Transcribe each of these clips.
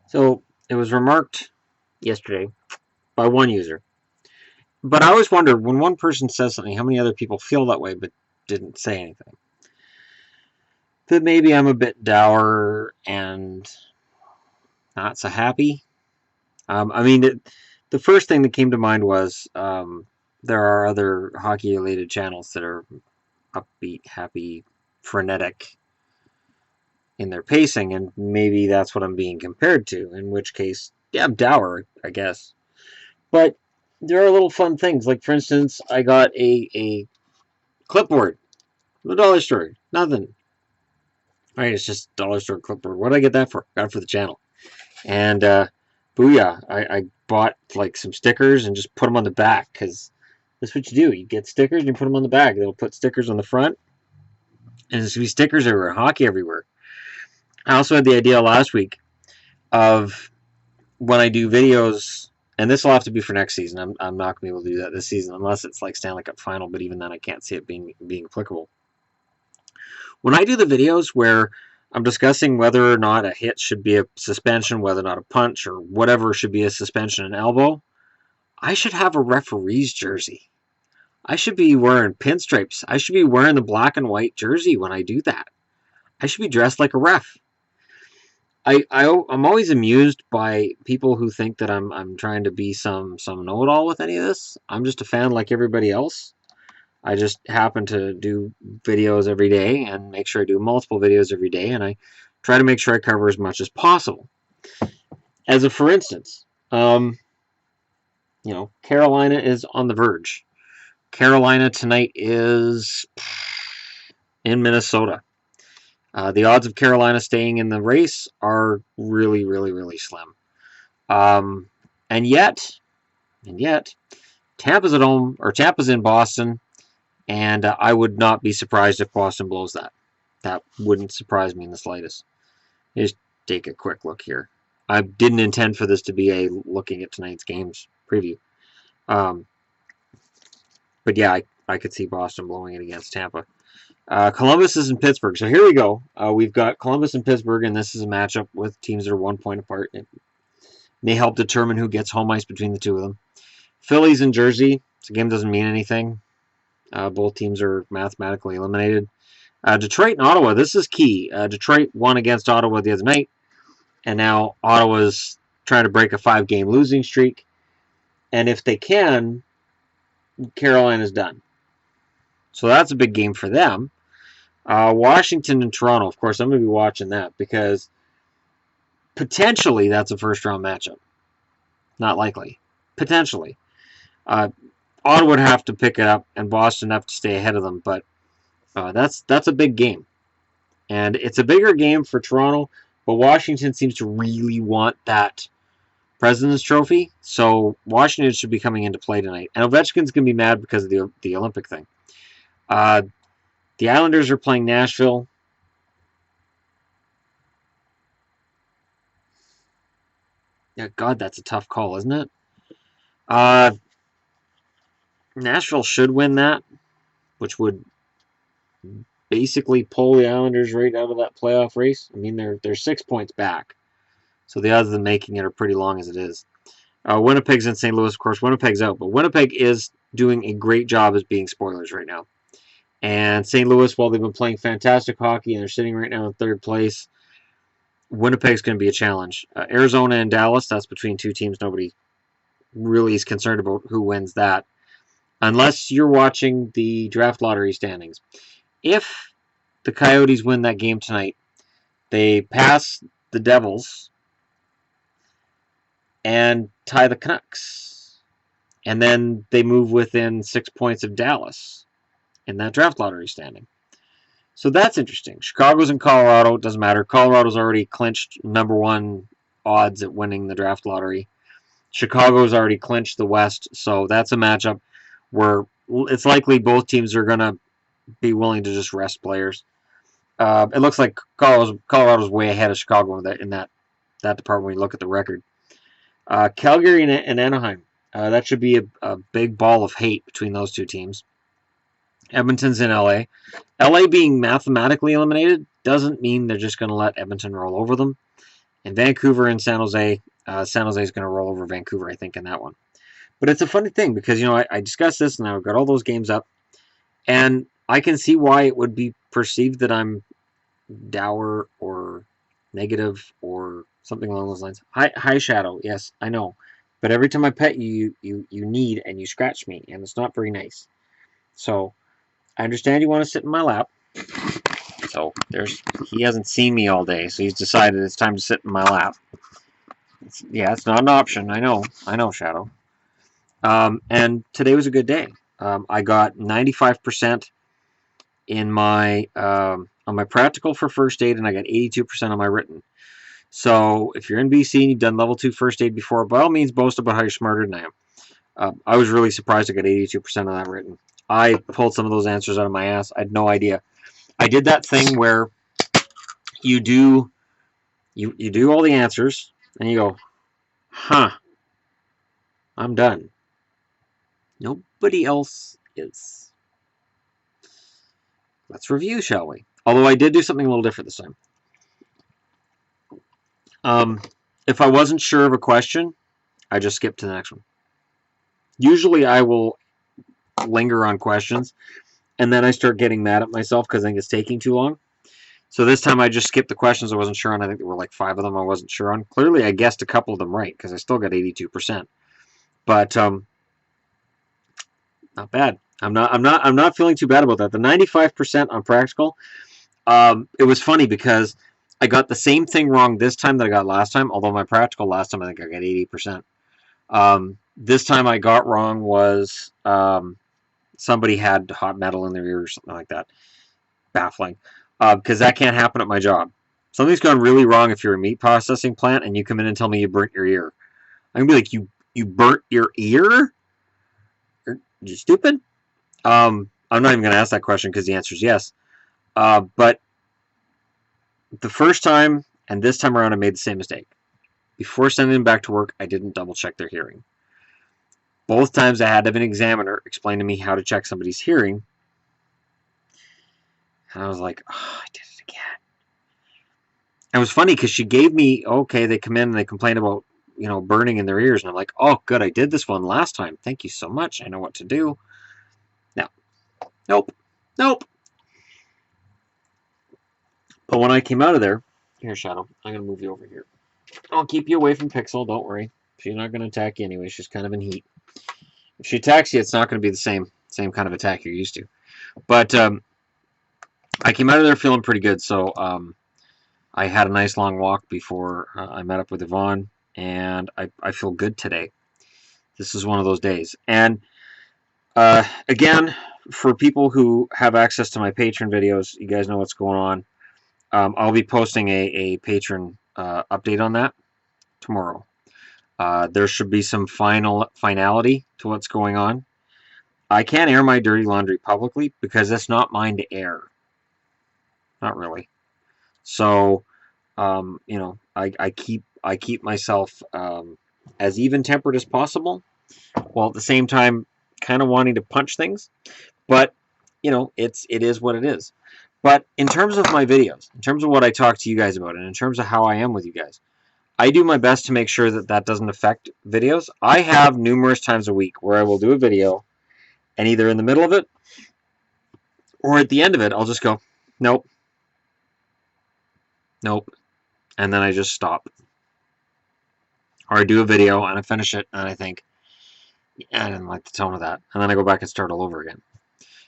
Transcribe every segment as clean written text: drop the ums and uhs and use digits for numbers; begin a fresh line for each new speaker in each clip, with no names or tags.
So it was remarked yesterday by one user. But I always wonder when one person says something, how many other people feel that way but didn't say anything. That maybe I'm a bit dour and not so happy. I mean, the first thing that came to mind was there are other hockey related channels that are upbeat, happy, frenetic in their pacing, and maybe that's what I'm being compared to, in which case, yeah, I'm dour, I guess. But there are little fun things. Like, for instance, I got a clipboard, the dollar store, nothing. Right, it's just dollar store clipboard. What did I get that for? Got it for the channel. And booyah, I bought like some stickers and just put them on the back because that's what you do. You get stickers and you put them on the back. They'll put stickers on the front, and there's gonna be stickers everywhere, hockey everywhere. I also had the idea last week of when I do videos, and this will have to be for next season. I'm not gonna be able to do that this season unless it's like Stanley Cup final. But even then, I can't see it being applicable. When I do the videos where I'm discussing whether or not a hit should be a suspension, whether or not a punch or whatever should be a suspension, an elbow, I should have a referee's jersey. I should be wearing pinstripes. I should be wearing the black and white jersey when I do that. I should be dressed like a ref. I'm always amused by people who think that I'm trying to be some know-it-all with any of this. I'm just a fan like everybody else. I just happen to do videos every day and make sure I do multiple videos every day, and I try to make sure I cover as much as possible. As a for instance, Carolina is on the verge. Carolina tonight is in Minnesota. The odds of Carolina staying in the race are really, really, really slim. And yet, Tampa's at home, or Tampa's in Boston, and I would not be surprised if Boston blows that. That wouldn't surprise me in the slightest. Just take a quick look here. I didn't intend for this to be a looking at tonight's games preview. But yeah, I could see Boston blowing it against Tampa. Columbus is in Pittsburgh. So here we go. We've got Columbus and Pittsburgh, and this is a matchup with teams that are 1 point apart. It may help determine who gets home ice between the two of them. Phillies and Jersey. This game doesn't mean anything. Both teams are mathematically eliminated. Detroit and Ottawa. This is key. Detroit won against Ottawa the other night, and now Ottawa's trying to break a 5-game losing streak. And if they can, Carolina's done. So that's a big game for them. Washington and Toronto, of course, I'm going to be watching that because potentially that's a first-round matchup. Not likely. Potentially. Ottawa would have to pick it up, and Boston have to stay ahead of them, but that's a big game. And it's a bigger game for Toronto, but Washington seems to really want that President's Trophy, so Washington should be coming into play tonight. And Ovechkin's going to be mad because of the Olympic thing. The Islanders are playing Nashville. Yeah, God, that's a tough call, isn't it? Nashville should win that, which would basically pull the Islanders right out of that playoff race. I mean, they're 6 points back, so the odds of them making it are pretty long as it is. Winnipeg's in St. Louis, of course. Winnipeg's out, but Winnipeg is doing a great job as being spoilers right now. And St. Louis, while they've been playing fantastic hockey and they're sitting right now in third place, Winnipeg's going to be a challenge. Arizona and Dallas, that's between two teams nobody really is concerned about who wins that, unless you're watching the draft lottery standings. If the Coyotes win that game tonight, they pass the Devils and tie the Canucks. And then they move within 6 points of Dallas in that draft lottery standing. So that's interesting. Chicago's in Colorado. It doesn't matter. Colorado's already clinched number one odds at winning the draft lottery. Chicago's already clinched the West. So that's a matchup where it's likely both teams are going to be willing to just rest players. It looks like Colorado's way ahead of Chicago in that department when you look at the record. Calgary and Anaheim. That should be a big ball of hate between those two teams. Edmonton's in LA. LA being mathematically eliminated doesn't mean they're just going to let Edmonton roll over them. And Vancouver and San Jose. San Jose is going to roll over Vancouver, I think, in that one. But it's a funny thing because, I discussed this and I've got all those games up. And I can see why it would be perceived that I'm dour or negative or something along those lines. Hi, Shadow. Yes, I know. But every time I pet you, you need and you scratch me, and it's not very nice. So I understand you want to sit in my lap. So he hasn't seen me all day, so he's decided it's time to sit in my lap. It's not an option. I know, Shadow. And today was a good day. I got 95% in my on my practical for first aid, and I got 82% on my written. So if you're in BC and you've done level 2 first aid before, by all means boast about how you're smarter than I am. I was really surprised I got 82% on that written. I pulled some of those answers out of my ass. I had no idea. I did that thing where you do all the answers and you go, huh, I'm done. Nobody else is. Let's review, shall we? Although I did do something a little different this time. If I wasn't sure of a question, I just skip to the next one. Usually I will linger on questions, and then I start getting mad at myself because I think it's taking too long. So this time I just skipped the questions I wasn't sure on. I think there were like 5 of them I wasn't sure on. Clearly I guessed a couple of them right because I still got 82%. But not bad. I'm not feeling too bad about that. The 95% on practical, it was funny because I got the same thing wrong this time that I got last time, although my practical last time I think I got 80%. This time I got wrong was somebody had hot metal in their ear or something like that. Baffling. Because that can't happen at my job. Something's gone really wrong if you're a meat processing plant and you come in and tell me you burnt your ear. I'm going to be like, you burnt your ear? Are you stupid? I'm not even going to ask that question because the answer is yes. But the first time and this time around I made the same mistake. Before sending them back to work, I didn't double check their hearing. Both times I had to have an examiner explain to me how to check somebody's hearing. And I was like, oh, I did it again. And it was funny because she gave me, okay, they come in and they complain about, burning in their ears. And I'm like, oh, good, I did this one last time. Thank you so much. I know what to do. No. Nope. But when I came out of there, here, Shadow, I'm going to move you over here. I'll keep you away from Pixel, don't worry. She's not going to attack you anyway. She's kind of in heat. If she attacks you, it's not going to be the same kind of attack you're used to. But I came out of there feeling pretty good, so I had a nice long walk before I met up with Yvonne, and I feel good today. This is one of those days. And again, for people who have access to my Patreon videos, you guys know what's going on. I'll be posting a Patreon update on that tomorrow. There should be some finality to what's going on. I can't air my dirty laundry publicly because it's not mine to air. Not really. So, I keep myself as even-tempered as possible, while at the same time kind of wanting to punch things. But it is what it is. But in terms of my videos, in terms of what I talk to you guys about, and in terms of how I am with you guys, I do my best to make sure that doesn't affect videos. I have numerous times a week where I will do a video, and either in the middle of it or at the end of it, I'll just go, nope, and then I just stop. Or I do a video and I finish it and I think, I didn't like the tone of that, and then I go back and start all over again.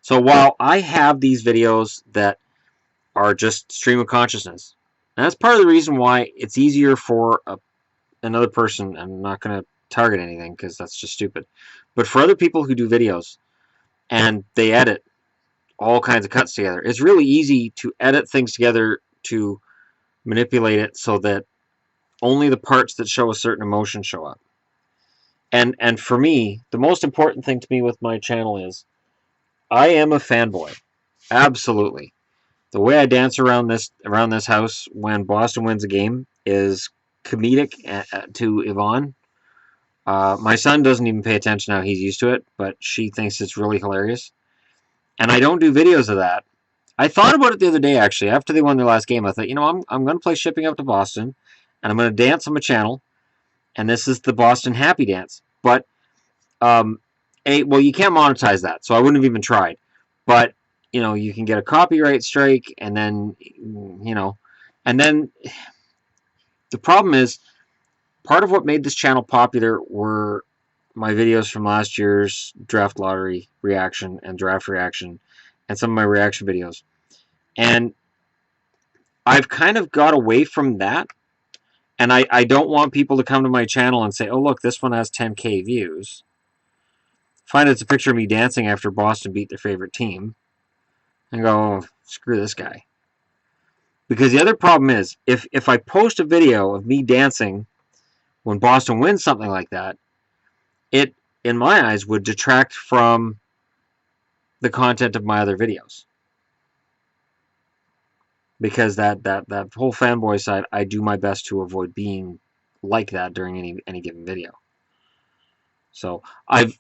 So while I have these videos that are just stream of consciousness, and that's part of the reason why it's easier for another person. I'm not going to target anything because that's just stupid. But for other people who do videos and they edit all kinds of cuts together, it's really easy to edit things together to manipulate it so that only the parts that show a certain emotion show up. And for me, the most important thing to me with my channel is I am a fanboy. Absolutely. The way I dance around this house when Boston wins a game is comedic to Yvonne. My son doesn't even pay attention now. He's used to it, but she thinks it's really hilarious. And I don't do videos of that. I thought about it the other day, actually. After they won their last game, I thought, I'm going to play Shipping Up to Boston, and I'm going to dance on my channel, and this is the Boston Happy Dance. But well, you can't monetize that, so I wouldn't have even tried. But you can get a copyright strike, and then and then the problem is, part of what made this channel popular were my videos from last year's draft lottery reaction and draft reaction, and some of my reaction videos. And I've kind of got away from that, and I don't want people to come to my channel and say, oh, look, this one has 10K views. Find it's a picture of me dancing after Boston beat their favorite team, and go, oh, screw this guy. Because the other problem is, if I post a video of me dancing when Boston wins something like that, it, in my eyes, would detract from the content of my other videos. Because that whole fanboy side, I do my best to avoid being like that during any given video. So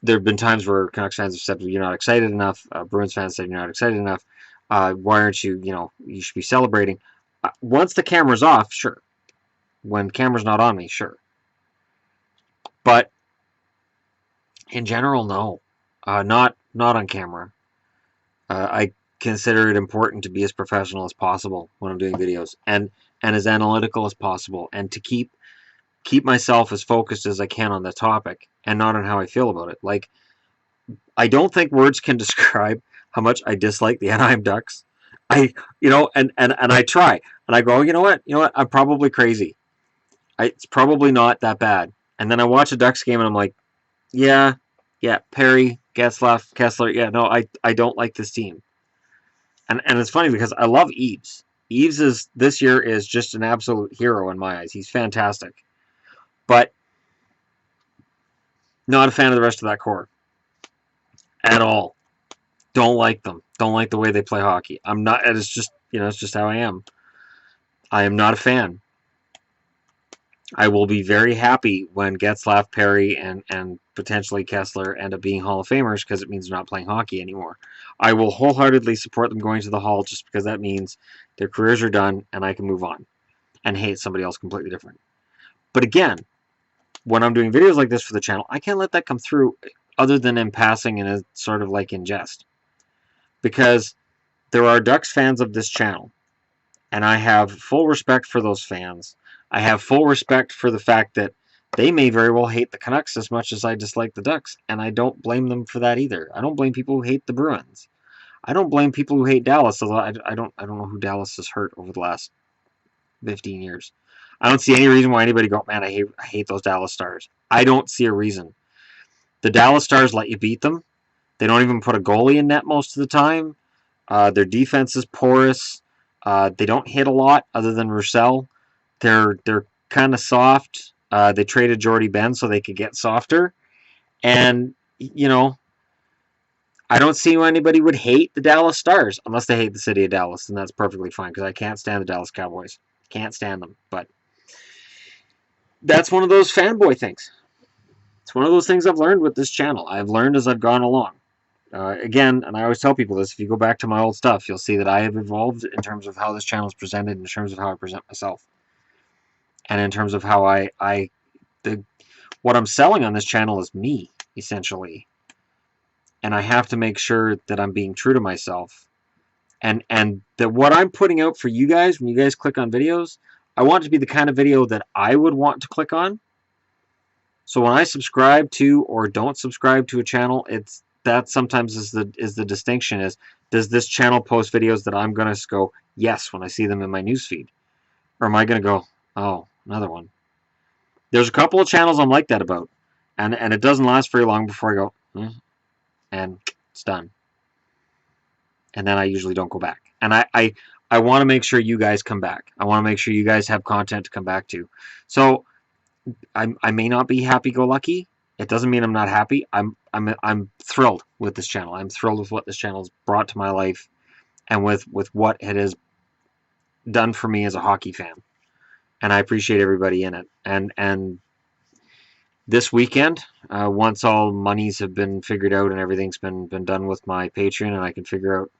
there have been times where Canucks fans have said, well, you're not excited enough. Bruins fans said, you're not excited enough. Why aren't you, you should be celebrating. Once the camera's off, sure. When the camera's not on me, sure. But in general, no. Not on camera. I consider it important to be as professional as possible when I'm doing videos, and as analytical as possible, and to keep myself as focused as I can on the topic and not on how I feel about it. Like, I don't think words can describe how much I dislike the Anaheim Ducks. And I try, and I go, you know what, I'm probably crazy. It's probably not that bad. And then I watch a Ducks game and I'm like, yeah, Perry, Getzlaf, Kessler, yeah, no, I don't like this team. And it's funny because I love Eves. Eves this year is just an absolute hero in my eyes. He's fantastic. But not a fan of the rest of that core at all. Don't like them. Don't like the way they play hockey. I'm not. It's just it's just how I am. I am not a fan. I will be very happy when Getzlaf, Perry, and potentially Kessler end up being Hall of Famers, because it means they're not playing hockey anymore. I will wholeheartedly support them going to the Hall, just because that means their careers are done and I can move on and hate somebody else completely different. But again, when I'm doing videos like this for the channel, I can't let that come through other than in passing and as sort of like in jest. Because there are Ducks fans of this channel, and I have full respect for those fans. I have full respect for the fact that they may very well hate the Canucks as much as I dislike the Ducks, and I don't blame them for that either. I don't blame people who hate the Bruins. I don't blame people who hate Dallas, although I don't know who Dallas has hurt over the last 15 years. I don't see any reason why anybody go, man, I hate those Dallas Stars. I don't see a reason. The Dallas Stars let you beat them. They don't even put a goalie in net most of the time. Their defense is porous. They don't hit a lot other than Roussel. They're kind of soft. They traded Jordy Ben so they could get softer. And, I don't see why anybody would hate the Dallas Stars unless they hate the city of Dallas, and that's perfectly fine, because I can't stand the Dallas Cowboys. Can't stand them. But that's one of those fanboy things. It's one of those things I've learned with this channel. I've learned as I've gone along. Again, and I always tell people this, if you go back to my old stuff, you'll see that I have evolved in terms of how this channel is presented, in terms of how I present myself, and in terms of how what I'm selling on this channel is me, essentially. And I have to make sure that I'm being true to myself. And that what I'm putting out for you guys, when you guys click on videos, I want it to be the kind of video that I would want to click on. So when I subscribe to or don't subscribe to a channel, that sometimes is the distinction, is, does this channel post videos that I'm going to go, yes, when I see them in my newsfeed? Or am I going to go, oh, another one? There's a couple of channels I'm like that about. And it doesn't last very long before I go, and it's done. And then I usually don't go back. And I want to make sure you guys come back. I want to make sure you guys have content to come back to. So I may not be happy-go-lucky. It doesn't mean I'm not happy. I'm thrilled with this channel. I'm thrilled with what this channel has brought to my life, and with what it has done for me as a hockey fan. And I appreciate everybody in it. And this weekend, once all monies have been figured out and everything's been done with my Patreon, and I can figure out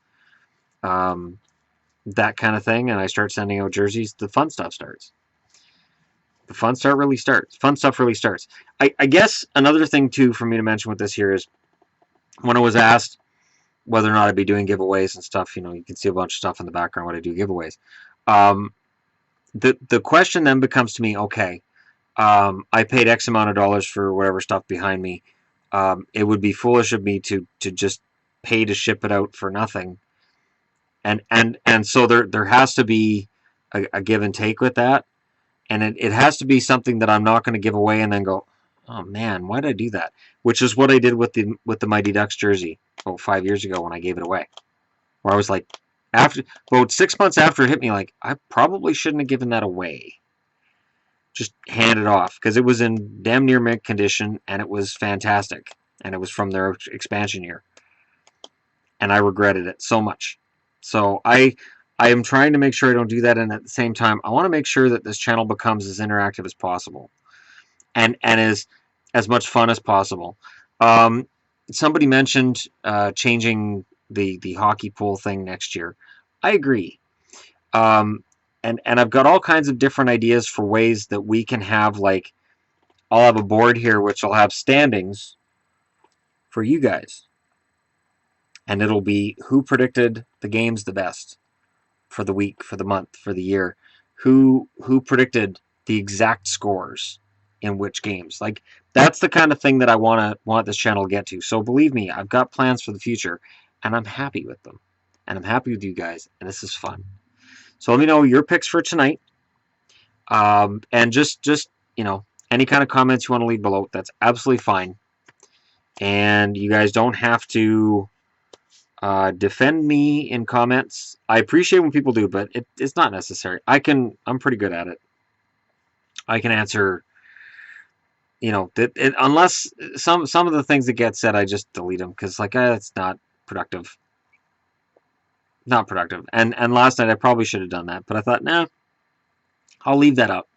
that kind of thing, and I start sending out jerseys, the fun stuff starts. The fun stuff really starts. I guess another thing too for me to mention with this here is when I was asked whether or not I'd be doing giveaways and stuff, you can see a bunch of stuff in the background when I do giveaways. The question then becomes to me, okay, I paid X amount of dollars for whatever stuff behind me. It would be foolish of me to just pay to ship it out for nothing. And so there has to be a give and take with that. And it has to be something that I'm not going to give away and then go, oh man, why did I do that? Which is what I did with the Mighty Ducks jersey 5 years ago when I gave it away. Where I was like, about 6 months after it hit me, like, I probably shouldn't have given that away. Just hand it off, because it was in damn near mint condition and it was fantastic. And it was from their expansion year. And I regretted it so much. So I am trying to make sure I don't do that, and at the same time, I want to make sure that this channel becomes as interactive as possible, and as much fun as possible. Somebody mentioned changing the hockey pool thing next year. I agree, and I've got all kinds of different ideas for ways that we can have, like, I'll have a board here which will have standings for you guys, and it'll be who predicted the games the best for the week, for the month, for the year, who predicted the exact scores in which games. Like, that's the kind of thing that I want this channel to get to. So believe me, I've got plans for the future, and I'm happy with them, and I'm happy with you guys, and this is fun. So let me know your picks for tonight, and just any kind of comments you want to leave below. That's absolutely fine, and you guys don't have to defend me in comments. I appreciate when people do, but it's not necessary. I'm pretty good at it. I can answer, unless some of the things that get said, I just delete them because, like, it's not productive. Not productive. And last night I probably should have done that, but I thought, nah, I'll leave that up.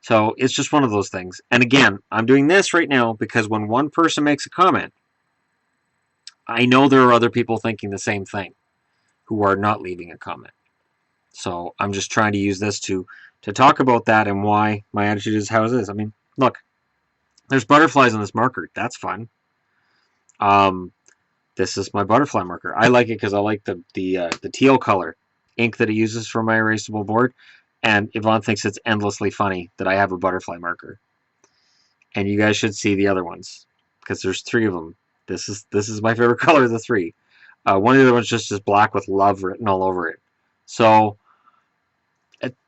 So it's just one of those things. And again, I'm doing this right now because when one person makes a comment, I know there are other people thinking the same thing who are not leaving a comment. So I'm just trying to use this to talk about that and why my attitude is how it is. I mean, look, there's butterflies on this marker. That's fun. This is my butterfly marker. I like it because I like the teal color ink that it uses for my erasable board. And Yvonne thinks it's endlessly funny that I have a butterfly marker. And you guys should see the other ones because there's 3 of them. This is my favorite color of the 3. One of the other ones just is black with love written all over it. So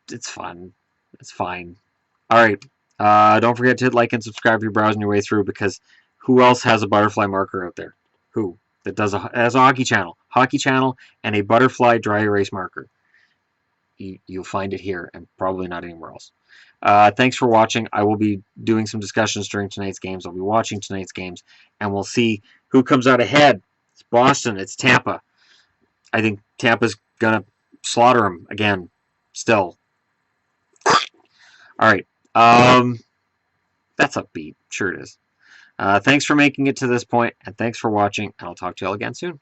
it's fun. It's fine. All right. Don't forget to hit like and subscribe if you're browsing your way through, because who else has a butterfly marker out there? Who? That has a hockey channel and a butterfly dry erase marker. You'll find it here and probably not anywhere else. Thanks for watching. I will be doing some discussions during tonight's games. I'll be watching tonight's games, and we'll see who comes out ahead. It's Boston. It's Tampa. I think Tampa's going to slaughter them again still. All right. That's upbeat. Sure it is. Thanks for making it to this point, and thanks for watching, and I'll talk to you all again soon.